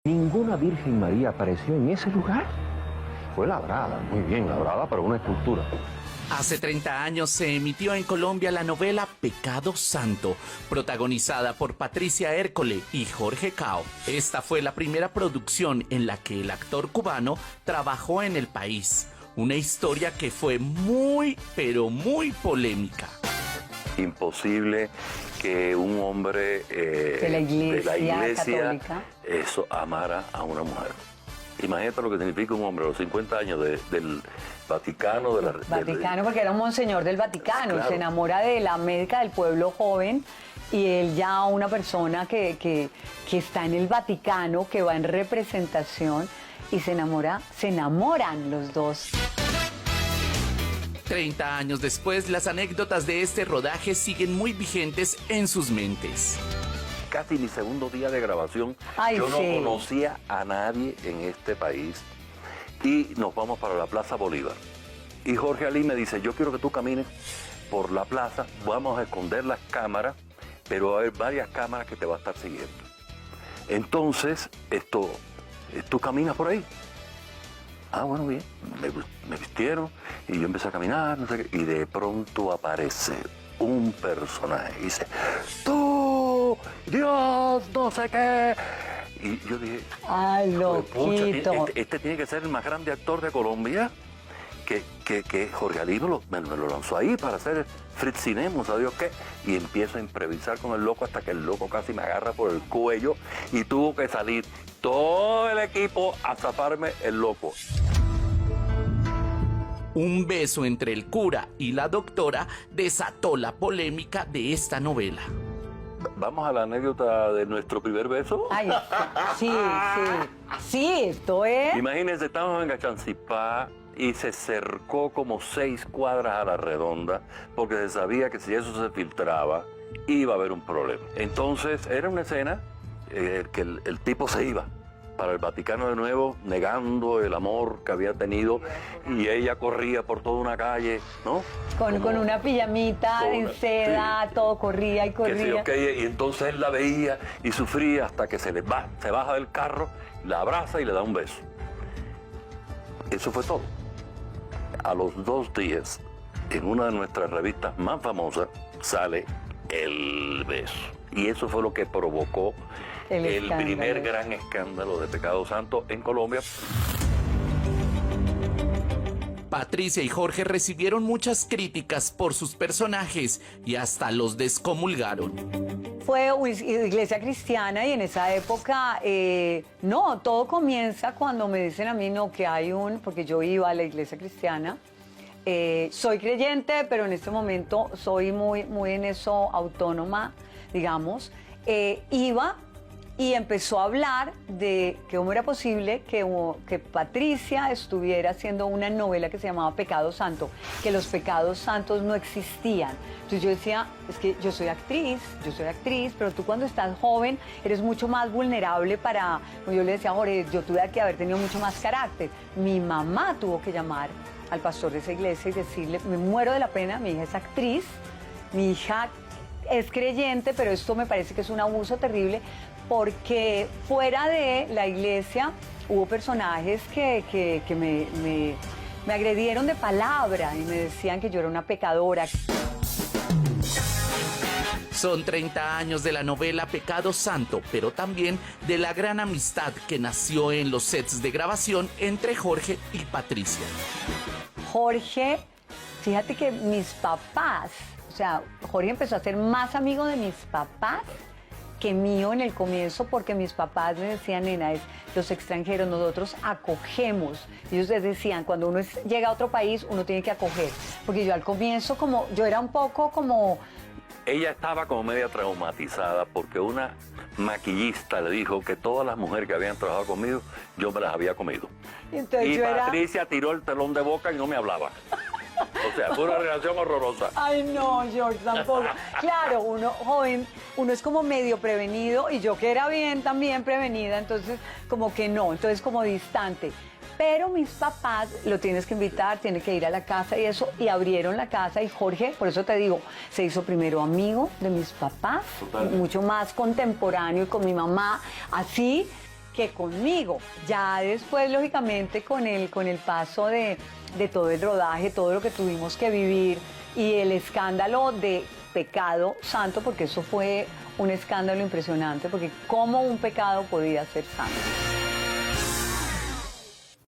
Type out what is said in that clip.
Ninguna Virgen María apareció en ese lugar. Fue labrada, muy bien labrada para una escultura. Hace 30 años se emitió en Colombia la novela Pecado Santo, protagonizada por Patricia Ércole y Jorge Cao. Esta fue la primera producción en la que el actor cubano trabajó en el país. Una historia que fue muy, pero muy polémica. Imposible que un hombre de la iglesia católica eso amara a una mujer. Imagínate lo que significa un hombre a los 50 años del Vaticano. Porque era un monseñor del Vaticano, claro. Se enamora de la médica del pueblo joven y él ya una persona que está en el Vaticano, que va en representación y se enamoran los dos. 30 años después, las anécdotas de este rodaje siguen muy vigentes en sus mentes. Casi mi segundo día de grabación, yo no conocía a nadie en este país y nos vamos para la Plaza Bolívar. Y Jorge Alí me dice, yo quiero que tú camines por la plaza, vamos a esconder las cámaras, pero va a haber varias cámaras que te va a estar siguiendo. Entonces, tú caminas por ahí. Ah, bueno, bien. Me vistieron y yo empecé a caminar, no sé qué, y de pronto aparece un personaje y dice, ¡tú, Dios, no sé qué! Y yo dije, ¡ay, loquito! Este tiene que ser el más grande actor de Colombia, que Jorge Alí me lo lanzó ahí para hacer Fritzinemos, ¿sabes qué? Y empiezo a improvisar con el loco hasta que el loco casi me agarra por el cuello y tuvo que salir todo el equipo a taparme el loco. Un beso entre el cura y la doctora desató la polémica de esta novela. ¿Vamos a la anécdota de nuestro primer beso? Ay, sí, esto es... Imagínense, estábamos en Gachancipá y se cercó como 6 cuadras a la redonda porque se sabía que si eso se filtraba iba a haber un problema. Entonces era una escena que el tipo se iba para el Vaticano de nuevo, negando el amor que había tenido, y ella corría por toda una calle, ¿no? Con una pijamita en seda, sí. Todo corría y corría. Y entonces él la veía y sufría hasta que se baja del carro, la abraza y le da un beso. Eso fue todo. A los 2 días, en una de nuestras revistas más famosas, sale el beso. Y eso fue lo que provocó el primer gran escándalo de Pecado Santo en Colombia. Patricia y Jorge recibieron muchas críticas por sus personajes y hasta los descomulgaron. Fue iglesia cristiana y en esa época, no, todo comienza cuando me dicen a mí, no, que hay porque yo iba a la iglesia cristiana. Soy creyente, pero en este momento soy muy en eso autónoma, digamos. Iba y empezó a hablar de que cómo era posible que Patricia estuviera haciendo una novela que se llamaba Pecado Santo, que los pecados santos no existían. Entonces yo decía, es que yo soy actriz, pero tú cuando estás joven eres mucho más vulnerable para... Yo le decía a Jorge, yo tuve que haber tenido mucho más carácter. Mi mamá tuvo que llamar al pastor de esa iglesia y decirle, me muero de la pena, mi hija es actriz, mi hija es creyente, pero esto me parece que es un abuso terrible, porque fuera de la iglesia hubo personajes que me agredieron de palabra y me decían que yo era una pecadora. Son 30 años de la novela Pecado Santo, pero también de la gran amistad que nació en los sets de grabación entre Jorge y Patricia. Jorge, fíjate que mis papás, o sea, Jorge empezó a ser más amigo de mis papás que mío en el comienzo, porque mis papás me decían, nena, los extranjeros, nosotros acogemos. Ellos les decían, cuando uno llega a otro país, uno tiene que acoger. Porque yo al comienzo, yo era un poco como... Ella estaba como media traumatizada porque una maquillista le dijo que todas las mujeres que habían trabajado conmigo, yo me las había comido. Y Patricia tiró el telón de boca y no me hablaba. O sea, fue una relación horrorosa. Ay, no, George, tampoco. Claro, uno joven, uno es como medio prevenido, y yo que era también prevenida, entonces como que no, entonces como distante. Pero mis papás lo tienes que invitar, tiene que ir a la casa y eso, y abrieron la casa, y Jorge, por eso te digo, se hizo primero amigo de mis papás, mucho más contemporáneo, y con mi mamá, así. que conmigo. Ya después, lógicamente, con el paso de todo el rodaje, todo lo que tuvimos que vivir y el escándalo de Pecado Santo, porque eso fue un escándalo impresionante, porque cómo un pecado podía ser santo.